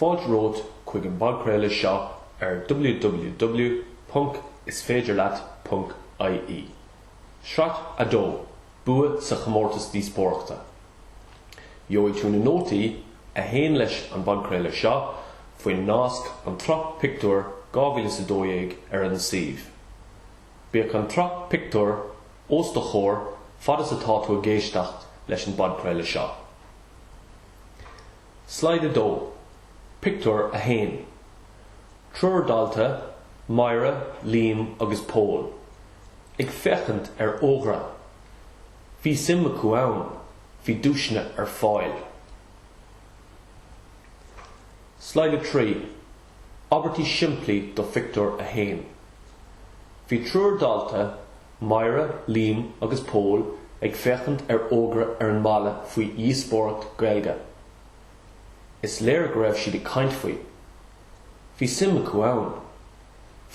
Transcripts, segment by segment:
fáilte rót chuig an ballcréile seo ar www.isféidirleat.ie. Sraith a dó, bua sa chomórtas díospóireachta. Joigh tú na nótaí a héin leis an ballcréile seo faoin nasc an trop Pictiúr 2012 ar an Saoibh. Bíodh an trop Pictiúr os do chóir fadas atá tú a géisteacht leis an ballcréile seo. Slide a dó, Pictiúr a héin. Trúr dalta, maire, líam agus pól. Ag fechant ar ógra. Bhí simma acu ann, bhí dúisne ar fáil. Slide 3. Abertí siimplí do Pictiúr a héin. Bhí trúr dalta, maire, líam agus pól ag fechant ar ógra ar an mala faoi díospóireacht Gaeilge. Is léir go raibh siad ag caint faoi. Bhí simma acu ann.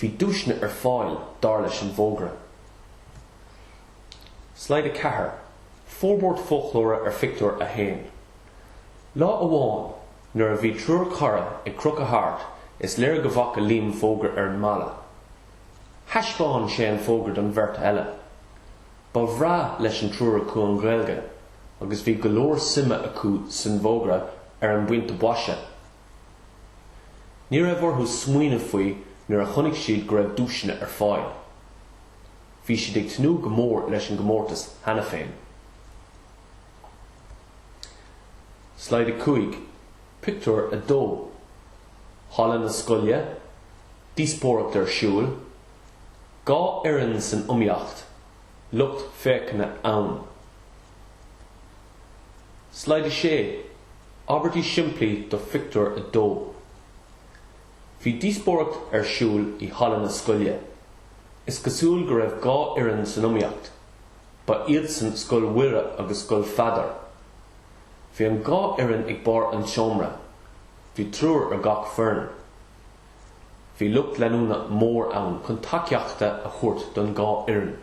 Bhí dúisne ar fáil dar leis an bhógra. Slide 4. Fórbord folklóra ar Pictiúr a héin. Lá amháin, nuair a bhí trúr cara ag cruc a thart, is léir go bhac a líam fógra ar an mala. Thaispeáin sé an fógra don bheirt eile. Ba bhrá leis an trúr acu an Gaeilge, agus bhí go leor simime acu san bhógra ar an bpointe baise. Ní raibh orthu smaoine faoi nuair a chonig siad go raibh dúisne ar fáil. Bhí siad ag tnú go mór leis an chomórtas hena féin. Slide 5. Pictiúr a dó. Hallan na scoile, díospóireacht ar siúl, gá oireann san iomaíocht, lucht féachana ann. Slide 6. Abertí siimplí do Pictiúr a dó. Bhí díospóireacht ar siúl I hallan na scoile. Is cosúil go raibh gá oireann san iomaíocht, ba iad san scoil mhuire agus scoil fadar. Bhí an gá oireann ag bar an seomra. Bhí trúr ar gach fearn. Bhí lucht leanúna mór ann chun taceachta a chuirt don gá oireann.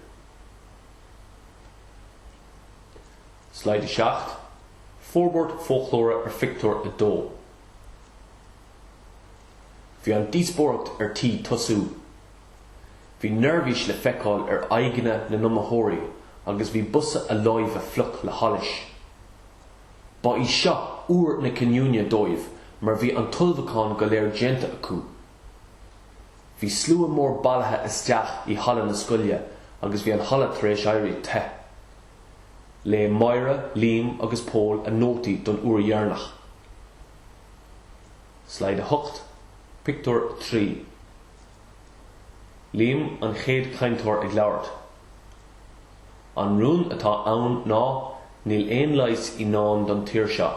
Slide 7. Fórbord folklóra ar Pictiúr a dó. Bhí an díospóireacht ar tí tosú. Bhí nervís le feiceáil ar aigeanna na nomathóirí agus bhí busa a láimh a fluch le hallis. Ba I seo uair na cinniúne dóibh mar bhí an tulbhacán go léir déanta acu. Bhí slua mór bailithe isteach I hallan na scoile agus bhí an hala tar éis éirí te. Le maire, líam agus pól a nótaí don uair dhearnach. Slide 8. Pictiúr 3. Líam an chéad cainteoir ag labhart. An rún atá ann ná níl aon leis I nán don tír seo.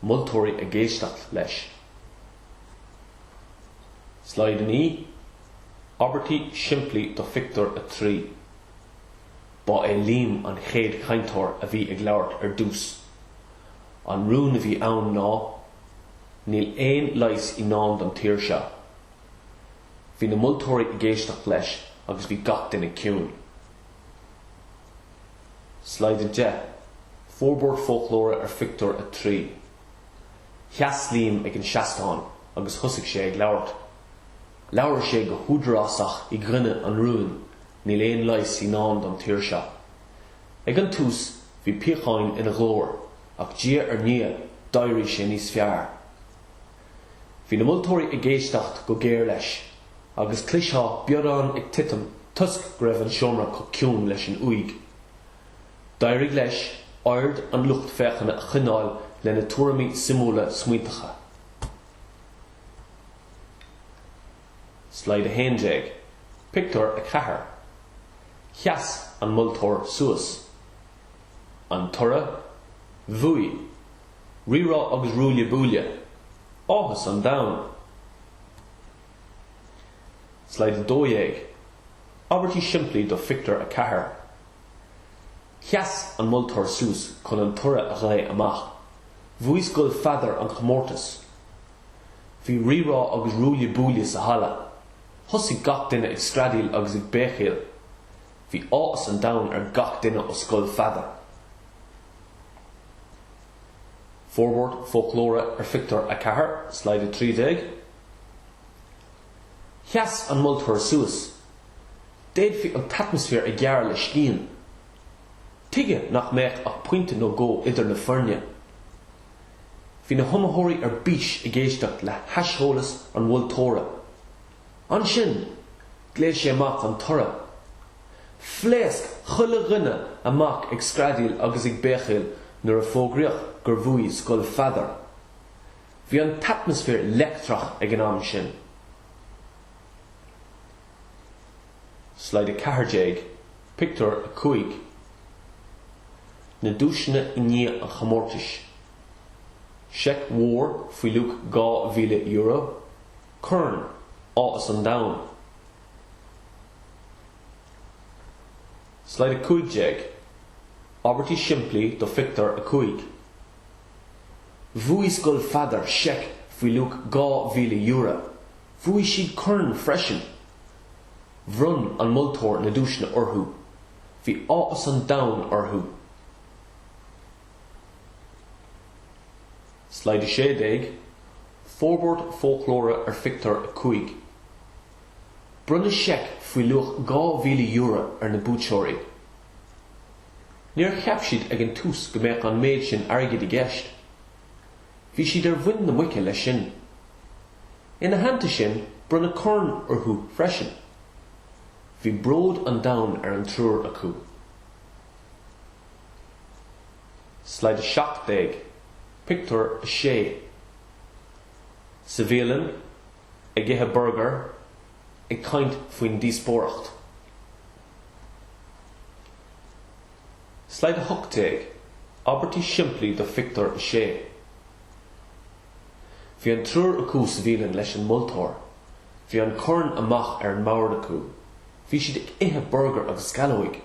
Multóirí a géisteacht leis. Slide 9. Abertí siimplí do Pictiúr a 3. Ba é líam an chéad cainteoir a bhí ag labhart ar dús. An rún a bhí ann ná níl aon leis I nán don tír seo. Bhí na multóirí a géisteacht leis agus bhí gach duine ciúin. Slide 10. Fórbord folklóra ar Pictiúr a 3. Cheas líam ag an seastáin agus thosaigh sé ag labhart. Labhar sé go húdrásach I grinne an rún, níl aon leis I nán don tír seo. Ag an tús bhí píocháin ina glór, ach dia ar nia d'éirí sé níos fearr. Bhí na multóirí a géisteacht go géir leis, agus clisá bearán ag titim tusk go raibh an seomra go ciúin leis an uig. D'éirigh leis ard an lucht féachana a chineáil le na tuairimí simúla smuointeacha. Slide 11. Pictiúr a 4. Cheas an multóir suas. An tura, bhuaí, rirá agus rúile búile, áthas an domhan. Slide 12. Abertí siimplí do Pictiúr a 4. Cheas an multóir suas chun an tura a ré amach. Bhuaí scoil fadar an chomórtas. Bhí rirá agus rúile búile sa hala. Thosaigh gach duine ag scradíil agus ag béchéal. Bhí áthas an domhan ar gach duine ó scoil fadar. Forward folklóra Pictiúr a cahar, slide 30. Cheas an multóir síos. Déad fi an atmosfér a gearr le scín. Tuige nach méach ach pointe nó go idir na foirne. Bhí na thomóthirí bís I géisteach le heastholalas an bhfuiltóra. An sin, gléis sé amach an tora. Phléasc chuile rinne amach ag scradaíl agus ag béchail nuair a fógraíoch gur bhuaigh scoil fadar. Bhí an atmosfér lectrach ag an am sin. Slide 40, Pictiúr a 5. Na dúisina I ní an chomórtas. Seic mhór faoi luach €2,000, curn átas an domhan. Slide 50, Abertí Simplí do Pictiúr a 5. Bhuaigh scoil fadar seic faoi luach €2,000. Bhuaigh siad curn freisin. Bhrun an multóir na dúisina orthú. Bhí átas an domhan orthú. Slide 60, Forward folklóra Pictiúr a 5. Brunne seic faoi luach €2,000 na búteoirí. Níor cheap siad ag an tús go mbeadh an méid sin airgid I gceist. Bhí siad ar bhuin na muice le sin. Ina hananta sin, brunne corn orthú freisin. Bhí bród an domhan ar an trúr acu. Slide 70, Pictiúr a 6. Sa bhéalann, ag ithe burger, ag caint faoin díospóireacht. Slide 80, Abertí Simplí do Pictiúr a 6. Bhí an trúr acu sa bhéalann leis an multóir. Bhí an corn amach ar an mabhar acu. Bhí siad ag ithe burger agus scalóig.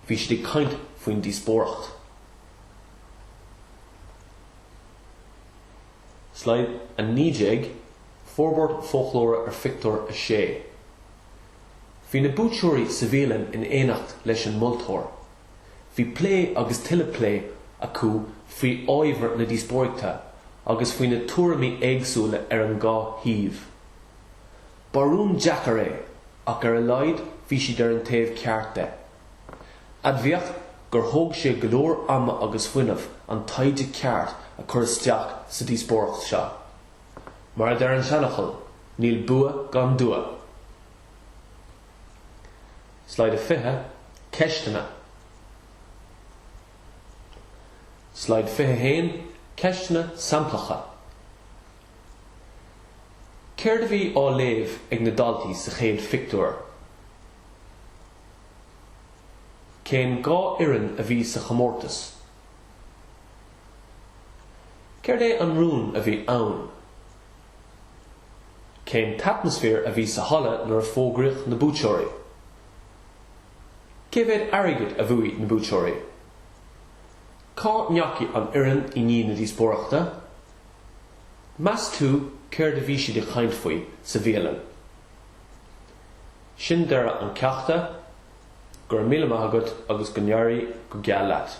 Bhí siad ag caint faoin díospóireacht. Slide 90, Forward folklóra Pictiúr a 6. Bhí na búteoirí sa bhéalann in éineacht leis an multóir. Bhí plé agus tuile plé acu faoi ábhar na díospóireachta agus faoi na tuairimí éagsúla ar an gá híomh. Barún Jackar é, ach ar a laghad bhí siad ar an taobh ceart de. Admhaíocht gur thóg sé go leor ama agus fuinneamh an taide ceart a chur isteach sa díospóireacht seo. Mar dar an seanachal, níl bua gan dua. Slide 50, Ceistena. Slide 51, Ceistena samplacha. Céir bhí á léamh ag na daltaí sa chéad Pictiúr. Cén gá ireann a bhí sa chomórtas. Céir é an rún a bhí ann. Cén atmosfér a bhí sa halla nuair a fógraíoch na búteoirí. Cé bhead airgid a bhuaigh na búteoirí. Cá neacaí an ireann I ní na díospóireachta. Meas tú céir de bhí siad I chaint faoi sa bhéalann. Sin deire an ceachta gur míle maith agat agus go ndearadh go geal leat.